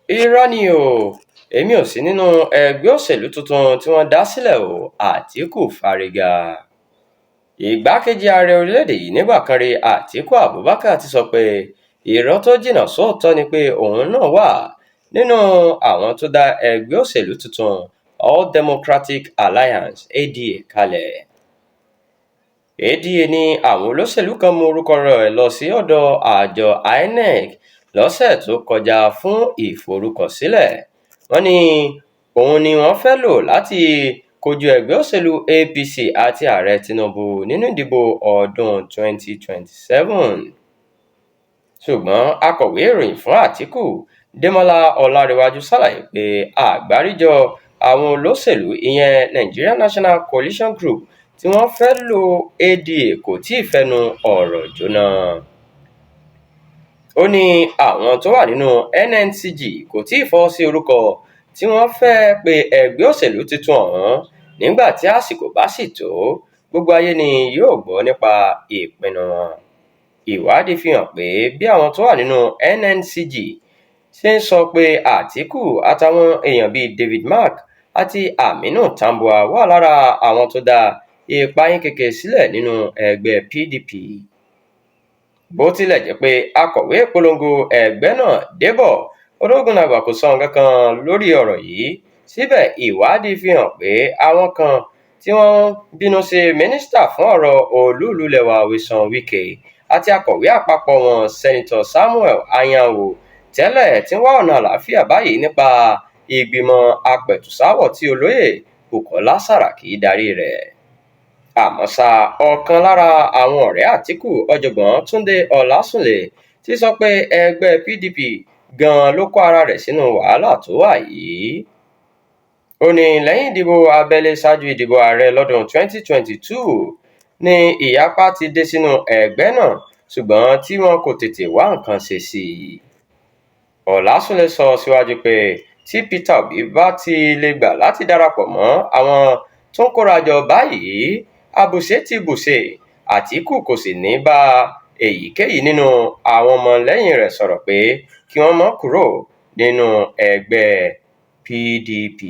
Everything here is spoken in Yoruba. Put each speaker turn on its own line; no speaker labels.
irọ́ ni o, èmi ò sí nínú ẹgbẹ́ òṣèlú tuntun tí wọ́n dá sílẹ̀ o. Atiku fariga. Ìgbákejì ààrẹ orílẹ̀-èdè yìí nígbà kan rí Atiku Abubakar ti sọ pé irọ́ tó jìnnà sóòótọ́ ni pé òun náà wà nínú àwọn tó dá ẹgbẹ́ òṣèlú tuntun All Democratic Alliance ADA kalẹ̀. ADA ni àwọn olóṣèlú kan mú orúkọ rẹ̀ lọ sí ọ̀dọ̀ àjọ INEC lọ́sẹ̀ tó kọjá fún ìforúkọsílẹ̀. Wọ́n ní òun ni wọ́n fẹ́ lò láti kojú ẹgbẹ́ òṣèlú APC àti ààrẹ Tinubu nínú ìdìbò ọdún 2027. Ṣùgbọ́n akọ̀wé ìròyìn fún Atiku, Demola Ọlárẹ̀wájú ṣàlàyé pé àgbáríjọ àwọn olóṣèlú ìyẹn Nigerian National Coalition Group tí wọ́n fẹ́ lo ADA kò tíì fẹnu ọ̀rọ̀ jóná. Ó ní àwọn tó wà nínú NNCG kò tíì fọwọ́ sí orúkọ tí wọ́n fẹ́ pe ẹgbẹ́ òṣèlú tuntun ọ̀hún. Nígbà tí àsìkò bá sì tó, gbogbo ayé ni yóò gbọ́ nípa ìpinnu wọn. Ìwádìí fi hàn pé bí àwọn tó wà nínú NNCG ṣe ń sọ pé Atiku àtàwọn èèyàn bíi David Mark àti Aminu Tambuwa wà lára àwọn tó dá ìpayín keke sílẹ̀ nínú ẹgbẹ́ PDP. Bó tilẹ̀ jẹ́ pé akọ̀wé ìpolongo ẹgbẹ́ náà Débọ̀ Odógúnlàgbà kò sọ nǹkan kan lórí ọ̀rọ̀ yìí, síbẹ̀ ìwádìí fi hàn pé àwọn kan tí wọ́n bínú sí mínísítà fún ọ̀rọ̀ olú-ìlú ilẹ̀ wa Wilson Wike àti akọ̀wé àpapọ̀ wọn Sẹ́nitọ̀ Samuel Anyanwu tẹ́lẹ̀ tí ń wá ọ̀nà àlàáfíà báyìí nípa ìgbìmọ̀ apẹ̀tùsáwọ̀ tí olóyè Bukola Saraki darí rẹ̀. Àmọ́ ṣá, ọ̀kan lára àwọn ọ̀rẹ́ Atiku, ọ̀jọ̀gbọ́n Túndé Ọlásùnlé, ti sọ pé ẹgbẹ́ PDP gan-an ló kó ara rẹ̀ sínú wàhálà tó wà yìí. Ó ní lẹ́yìn ìdìbò abẹ́lé ṣáájú ìdìbò ààrẹ lọ́dún 2022 ni ìyapa ti dé sínú ẹgbẹ́ náà, ṣùgbọ́n tí wọn kò tètè wá nǹkan ṣe sí i. Ọlásùnlé sọ síwájú pé tí Peter Obi bá ti lè gbà láti darapọ̀ mọ́ àwọn tó ń kórajọ báyìí, àbùṣe ti bùṣe. Atiku kò sì ní bá èyíkéyìí nínú àwọn ọmọlẹ́yìn rẹ̀ sọ̀rọ̀ pé kí wọ́n má kúrò nínú ẹgbẹ́ PDP.